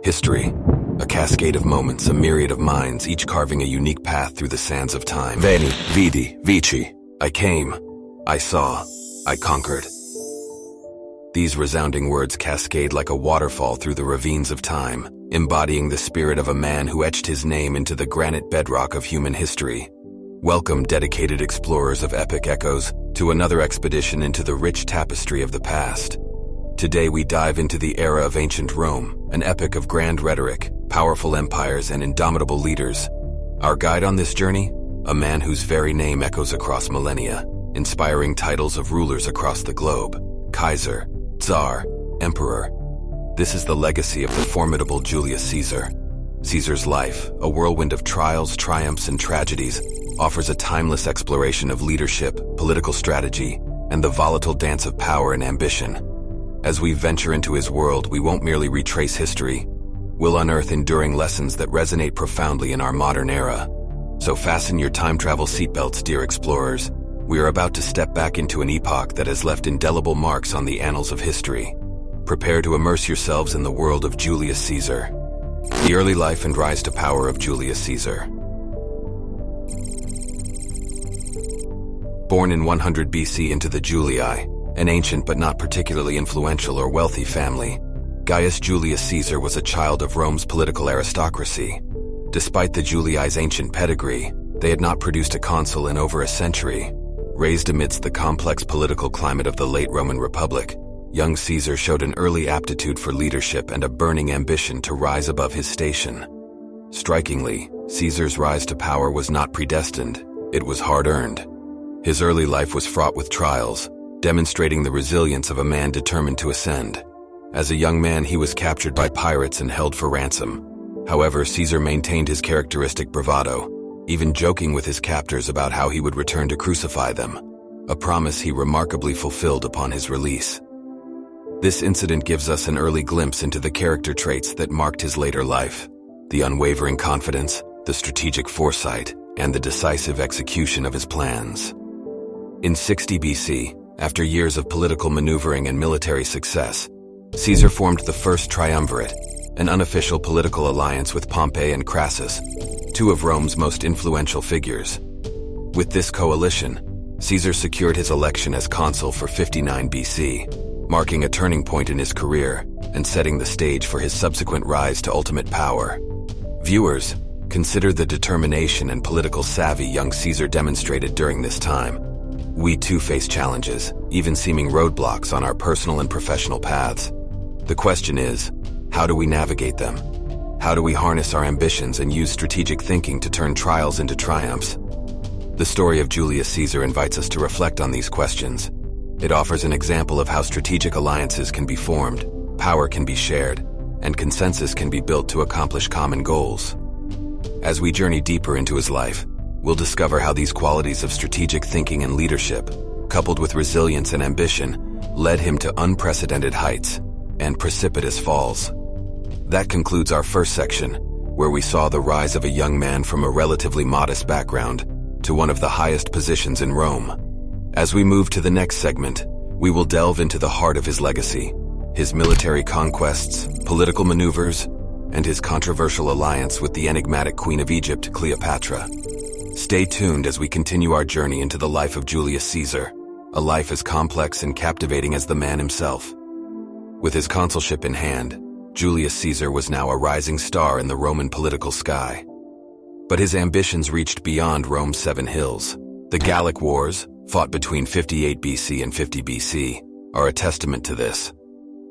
History, a cascade of moments, a myriad of minds, each carving a unique path through the sands of time. Veni, vidi, vici. I came, I saw, I conquered. These resounding words cascade like a waterfall through the ravines of time, embodying the spirit of a man who etched his name into the granite bedrock of human history. Welcome, dedicated explorers of epic echoes, to another expedition into the rich tapestry of the past. Today we dive into the era of ancient Rome, an epic of grand rhetoric, powerful empires, and indomitable leaders. Our guide on this journey? A man whose very name echoes across millennia, inspiring titles of rulers across the globe: Kaiser, Tsar, Emperor. This is the legacy of the formidable Julius Caesar. Caesar's life, a whirlwind of trials, triumphs, and tragedies, offers a timeless exploration of leadership, political strategy, and the volatile dance of power and ambition. As we venture into his world, we won't merely retrace history. We'll unearth enduring lessons that resonate profoundly in our modern era. So fasten your time travel seatbelts, dear explorers. We are about to step back into an epoch that has left indelible marks on the annals of history. Prepare to immerse yourselves in the world of Julius Caesar. The early life and rise to power of Julius Caesar. Born in 100 BC into the Julii, an ancient but not particularly influential or wealthy family, Gaius Julius Caesar was a child of Rome's political aristocracy. Despite the Julii's ancient pedigree, they had not produced a consul in over a century. Raised amidst the complex political climate of the late Roman Republic, young Caesar showed an early aptitude for leadership and a burning ambition to rise above his station. Strikingly, Caesar's rise to power was not predestined, it was hard-earned. His early life was fraught with trials, demonstrating the resilience of a man determined to ascend. As a young man, he was captured by pirates and held for ransom. However, Caesar maintained his characteristic bravado, even joking with his captors about how he would return to crucify them, a promise he remarkably fulfilled upon his release. This incident gives us an early glimpse into the character traits that marked his later life: the unwavering confidence, the strategic foresight, and the decisive execution of his plans. In 60 BC, after years of political maneuvering and military success, Caesar formed the First Triumvirate, an unofficial political alliance with Pompey and Crassus, two of Rome's most influential figures. With this coalition, Caesar secured his election as consul for 59 BC, marking a turning point in his career and setting the stage for his subsequent rise to ultimate power. Viewers, consider the determination and political savvy young Caesar demonstrated during this time. We too face challenges, even seeming roadblocks on our personal and professional paths. The question is, how do we navigate them? How do we harness our ambitions and use strategic thinking to turn trials into triumphs? The story of Julius Caesar invites us to reflect on these questions. It offers an example of how strategic alliances can be formed, power can be shared, and consensus can be built to accomplish common goals. As we journey deeper into his life, we'll discover how these qualities of strategic thinking and leadership, coupled with resilience and ambition, led him to unprecedented heights and precipitous falls. That concludes our first section, where we saw the rise of a young man from a relatively modest background to one of the highest positions in Rome. As we move to the next segment, we will delve into the heart of his legacy, his military conquests, political maneuvers, and his controversial alliance with the enigmatic Queen of Egypt, Cleopatra. Stay tuned as we continue our journey into the life of Julius Caesar, a life as complex and captivating as the man himself. With his consulship in hand, Julius Caesar was now a rising star in the Roman political sky. But his ambitions reached beyond Rome's 7 hills. The Gallic Wars, fought between 58 BC and 50 BC, are a testament to this.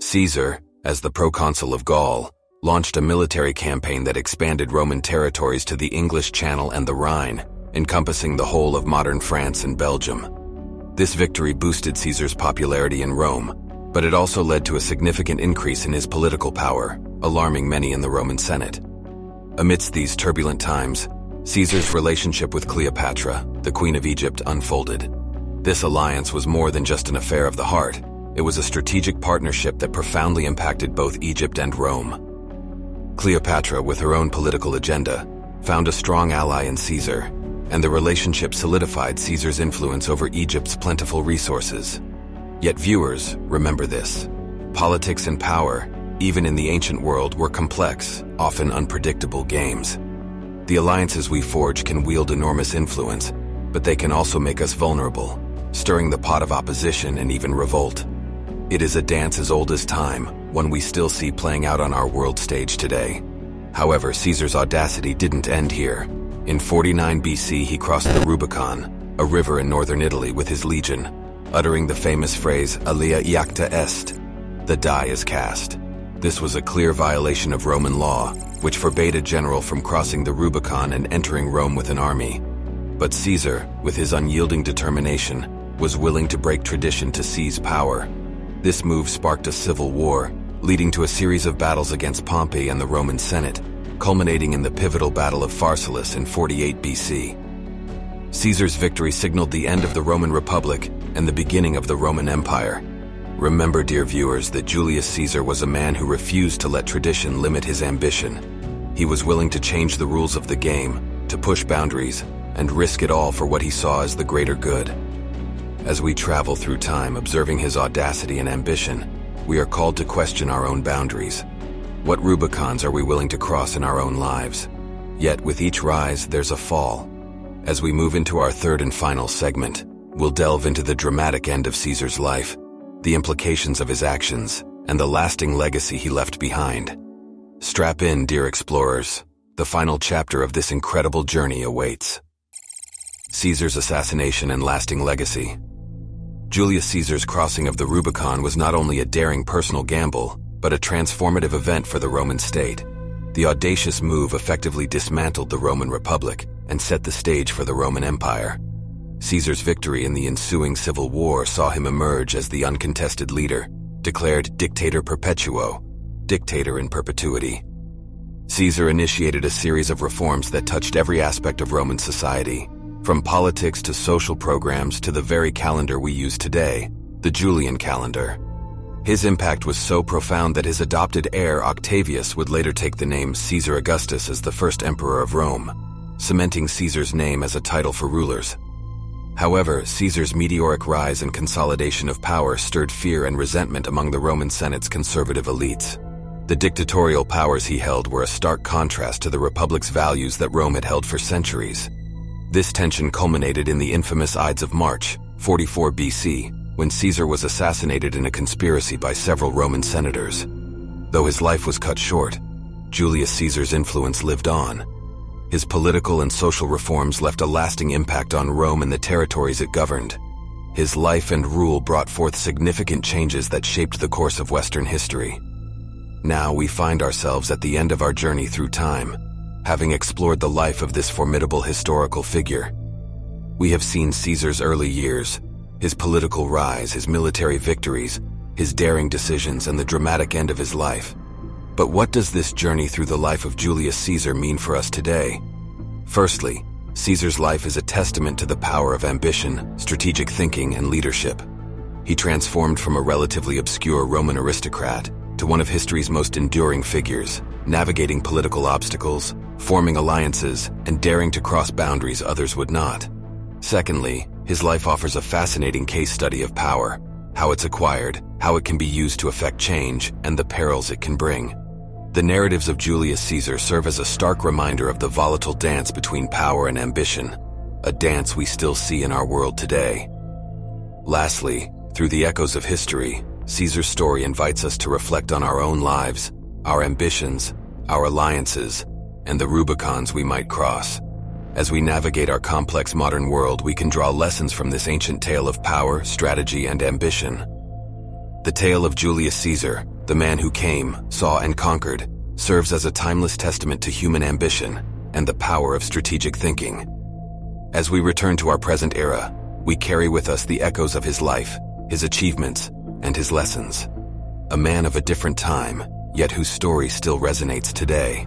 Caesar, as the proconsul of Gaul, launched a military campaign that expanded Roman territories to the English Channel and the Rhine, encompassing the whole of modern France and Belgium. This victory boosted Caesar's popularity in Rome, but it also led to a significant increase in his political power, alarming many in the Roman Senate. Amidst these turbulent times, Caesar's relationship with Cleopatra, the Queen of Egypt, unfolded. This alliance was more than just an affair of the heart. It was a strategic partnership that profoundly impacted both Egypt and Rome. Cleopatra, with her own political agenda, found a strong ally in Caesar, and the relationship solidified Caesar's influence over Egypt's plentiful resources. Yet viewers, remember this: politics and power, even in the ancient world, were complex, often unpredictable games. The alliances we forge can wield enormous influence, but they can also make us vulnerable, stirring the pot of opposition and even revolt. It is a dance as old as time, one we still see playing out on our world stage today. However, Caesar's audacity didn't end here. In 49 BC, he crossed the Rubicon, a river in northern Italy, with his legion, uttering the famous phrase, "Alia iacta est," the die is cast. This was a clear violation of Roman law, which forbade a general from crossing the Rubicon and entering Rome with an army. But Caesar, with his unyielding determination, was willing to break tradition to seize power. This move sparked a civil war, leading to a series of battles against Pompey and the Roman Senate, culminating in the pivotal Battle of Pharsalus in 48 BC. Caesar's victory signaled the end of the Roman Republic and the beginning of the Roman Empire. Remember, dear viewers, that Julius Caesar was a man who refused to let tradition limit his ambition. He was willing to change the rules of the game, to push boundaries, and risk it all for what he saw as the greater good. As we travel through time observing his audacity and ambition, we are called to question our own boundaries. What Rubicons are we willing to cross in our own lives? Yet with each rise, there's a fall. As we move into our third and final segment, we'll delve into the dramatic end of Caesar's life, the implications of his actions, and the lasting legacy he left behind. Strap in, dear explorers. The final chapter of this incredible journey awaits. Caesar's assassination and lasting legacy. Julius Caesar's crossing of the Rubicon was not only a daring personal gamble, but a transformative event for the Roman state. The audacious move effectively dismantled the Roman Republic and set the stage for the Roman Empire. Caesar's victory in the ensuing civil war saw him emerge as the uncontested leader, declared Dictator Perpetuo, dictator in perpetuity. Caesar initiated a series of reforms that touched every aspect of Roman society, from politics to social programs to the very calendar we use today, the Julian calendar. His impact was so profound that his adopted heir Octavius would later take the name Caesar Augustus as the first emperor of Rome, cementing Caesar's name as a title for rulers. However, Caesar's meteoric rise and consolidation of power stirred fear and resentment among the Roman Senate's conservative elites. The dictatorial powers he held were a stark contrast to the Republic's values that Rome had held for centuries. This tension culminated in the infamous Ides of March, 44 BC, when Caesar was assassinated in a conspiracy by several Roman senators. Though his life was cut short, Julius Caesar's influence lived on. His political and social reforms left a lasting impact on Rome and the territories it governed. His life and rule brought forth significant changes that shaped the course of Western history. Now we find ourselves at the end of our journey through time, having explored the life of this formidable historical figure. We have seen Caesar's early years, his political rise, his military victories, his daring decisions, and the dramatic end of his life. But what does this journey through the life of Julius Caesar mean for us today? Firstly, Caesar's life is a testament to the power of ambition, strategic thinking, and leadership. He transformed from a relatively obscure Roman aristocrat to one of history's most enduring figures, navigating political obstacles, forming alliances, and daring to cross boundaries others would not. Secondly, his life offers a fascinating case study of power, how it's acquired, how it can be used to effect change, and the perils it can bring. The narratives of Julius Caesar serve as a stark reminder of the volatile dance between power and ambition, a dance we still see in our world today. Lastly, through the echoes of history, Caesar's story invites us to reflect on our own lives, our ambitions, our alliances, and the Rubicons we might cross. As we navigate our complex modern world, we can draw lessons from this ancient tale of power, strategy, and ambition. The tale of Julius Caesar, the man who came, saw, and conquered, serves as a timeless testament to human ambition and the power of strategic thinking. As we return to our present era, we carry with us the echoes of his life, his achievements, and his lessons. A man of a different time, yet whose story still resonates today.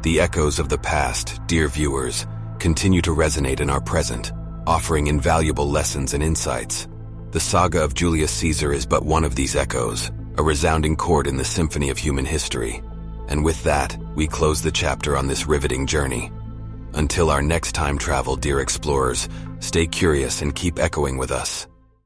The echoes of the past, dear viewers, continue to resonate in our present, offering invaluable lessons and insights. The saga of Julius Caesar is but one of these echoes, a resounding chord in the symphony of human history. And with that, we close the chapter on this riveting journey. Until our next time travel, dear explorers, stay curious and keep echoing with us.